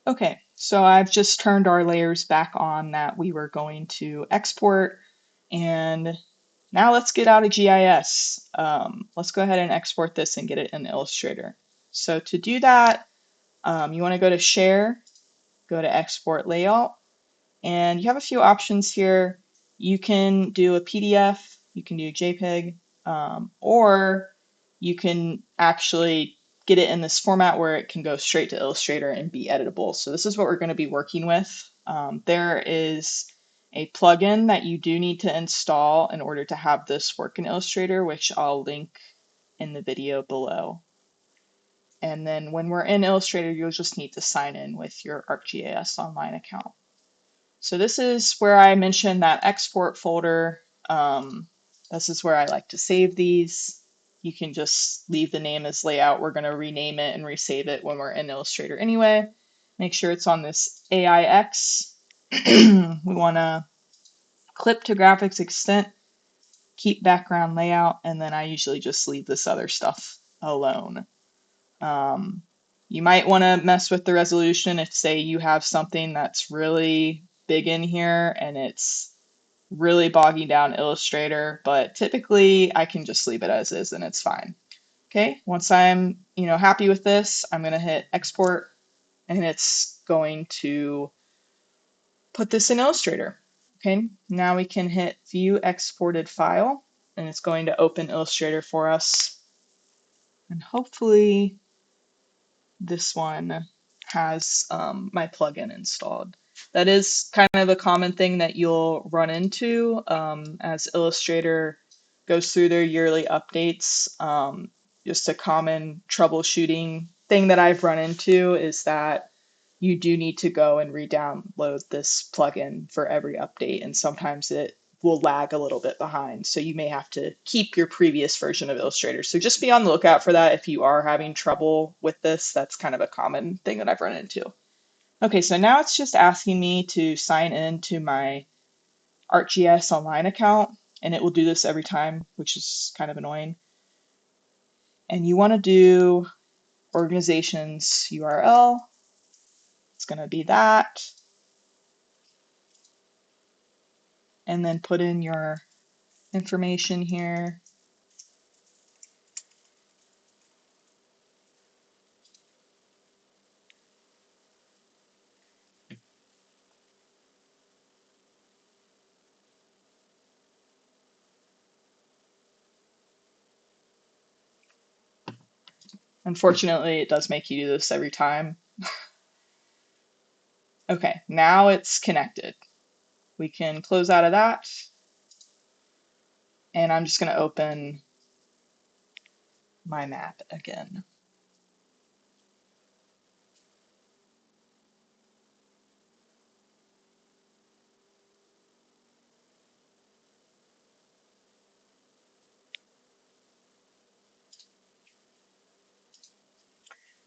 Okay, so I've just turned our layers back on that we were going to export, and now let's get out of GIS. Let's go ahead and export this and get it in Illustrator. So to do that, you want to go to Share, go to Export Layout, and you have a few options here. You can do a PDF, you can do JPEG, or you can actually get it in this format where it can go straight to Illustrator and be editable. So this is what we're going to be working with. There is a plugin that you do need to install in order to have this work in Illustrator, which I'll link in the video below. And then when we're in Illustrator, you'll just need to sign in with your ArcGIS Online account. So this is where I mentioned that export folder. This is where I like to save these. You can just leave the name as layout. We're going to rename it and resave it when we're in Illustrator anyway. Make sure it's on this AIX. We want to clip to graphics extent, keep background layout, and then I usually just leave this other stuff alone. You might want to mess with the resolution if, say, you have something that's really big in here and it's really bogging down Illustrator, but typically I can just leave it as is and it's fine. Okay, once I'm happy with this, I'm going to hit export and it's going to put this in Illustrator. Okay, now we can hit view exported file and it's going to open Illustrator for us. And hopefully this one has my plugin installed. That is kind of a common thing that you'll run into as Illustrator goes through their yearly updates. Just a common troubleshooting thing that I've run into is that you do need to go and re-download this plugin for every update, and sometimes it will lag a little bit behind. So you may have to keep your previous version of Illustrator. So just be on the lookout for that if you are having trouble with this. That's kind of a common thing that I've run into. Okay, so now it's just asking me to sign in to my ArcGIS Online account, and it will do this every time, which is kind of annoying. And you want to do organizations URL. It's going to be that. And then put in your information here. Unfortunately, it does make you do this every time. Okay, now it's connected. We can close out of that. And I'm just going to open my map again.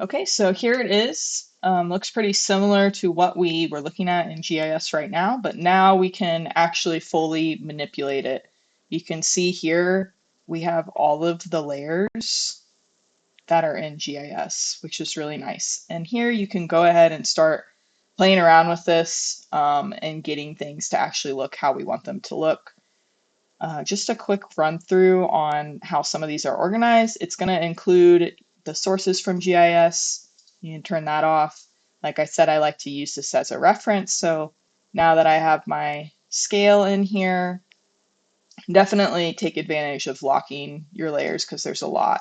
Okay, so here it is. Looks pretty similar to what we were looking at in GIS right now, but now we can actually fully manipulate it. You can see here we have all of the layers that are in GIS, which is really nice. And here you can go ahead and start playing around with this and getting things to actually look how we want them to look. Just a quick run through on how some of these are organized. It's going to include the sources from GIS. You can turn that off. Like I said, I like to use this as a reference. So now that I have my scale in here, definitely take advantage of locking your layers because there's a lot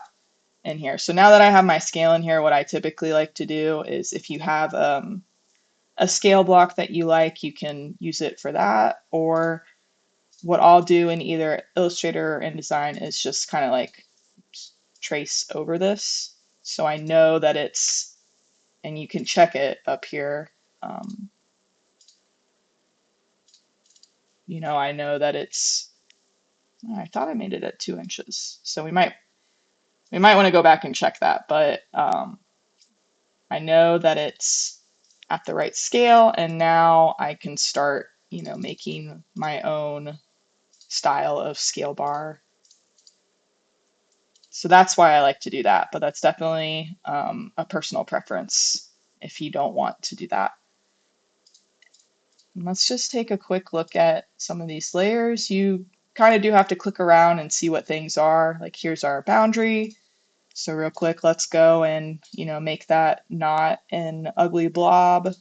in here. So now that I have my scale in here, what I typically like to do is if you have a scale block that you like, you can use it for that. Or what I'll do in either Illustrator or InDesign is just kind of like trace over this. So I know that it's, and you can check it up here. I know that it's, I thought I made it at 2 inches. So we might want to go back and check that, but I know that it's at the right scale, and now I can start, making my own style of scale bar. So that's why I like to do that, but that's definitely a personal preference. if you don't want to do that. And let's just take a quick look at some of these layers. You kind of do have to click around and see what things are. Like here's our boundary. So real quick, let's go and, make that not an ugly blob.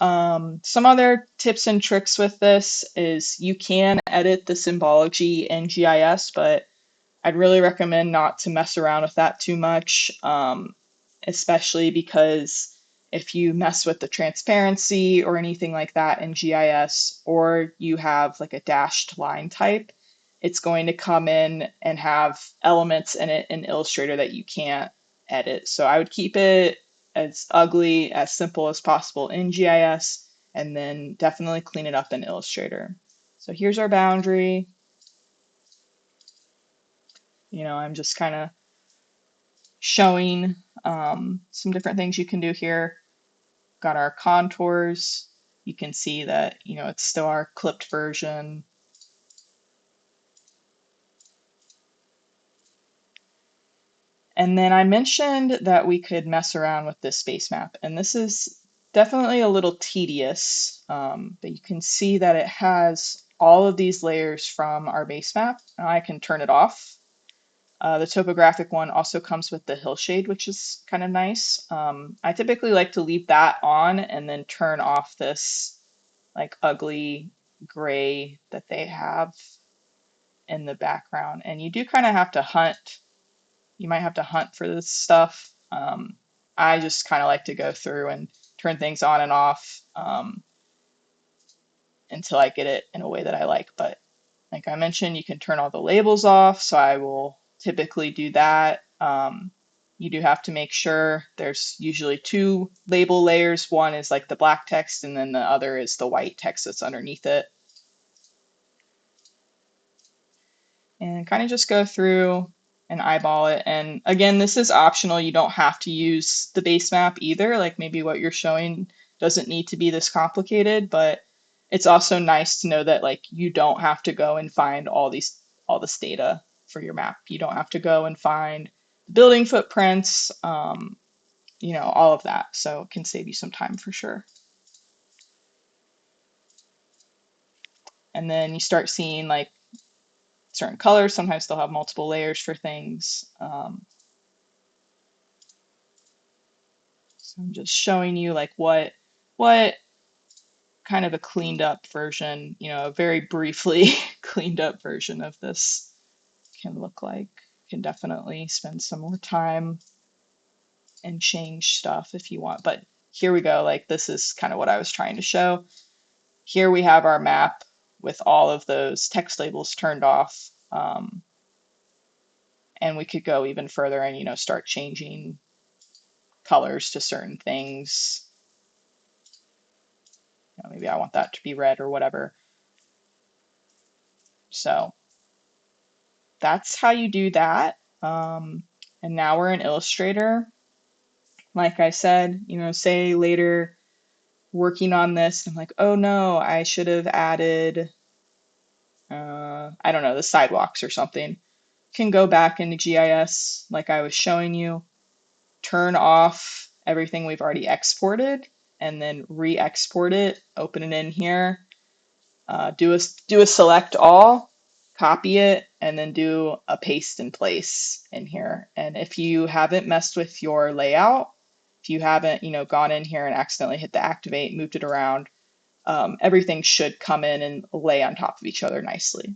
Some other tips and tricks with this is you can edit the symbology in GIS, but I'd really recommend not to mess around with that too much, especially because if you mess with the transparency or anything like that in GIS, or you have like a dashed line type, it's going to come in and have elements in it in Illustrator that you can't edit. So I would keep it as ugly, as simple as possible in GIS, and then definitely clean it up in Illustrator. So here's our boundary. I'm just kind of showing some different things you can do here. Got our contours. You can see that, it's still our clipped version. And then I mentioned that we could mess around with this space map, and this is definitely a little tedious, but you can see that it has all of these layers from our base map. Now I can turn it off. The topographic one also comes with the hillshade, which is kind of nice. I typically like to leave that on and then turn off this like ugly gray that they have in the background. And you do kind of have to hunt. You might have to hunt for this stuff. I just kind of like to go through and turn things on and off until I get it in a way that I like. But like I mentioned, you can turn all the labels off, so I will typically do that. You do have to make sure there's usually two label layers. One is like the black text, and then the other is the white text that's underneath it. And kind of just go through and eyeball it. And again, this is optional. You don't have to use the base map either. Like maybe what you're showing doesn't need to be this complicated, but it's also nice to know that like you don't have to go and find all this data for your map. You don't have to go and find building footprints, all of that. So it can save you some time for sure. And then you start seeing like certain colors. Sometimes they'll have multiple layers for things. So I'm just showing you like what kind of a cleaned up version, a very briefly cleaned up version of this can look like. You can definitely spend some more time and change stuff if you want. But here we go. Like this is kind of what I was trying to show. Here we have our map with all of those text labels turned off. And we could go even further and, start changing colors to certain things. Maybe I want that to be red or whatever. So that's how you do that. And now we're in Illustrator. Like I said, say later working on this, I'm like, oh no, I should have added, I don't know, the sidewalks or something. Can go back into GIS like I was showing you, turn off everything we've already exported, and then re-export it, open it in here, do a select all, copy it, and then do a paste in place in here. And if you haven't messed with your layout, if you haven't, gone in here and accidentally hit the activate, moved it around, everything should come in and lay on top of each other nicely.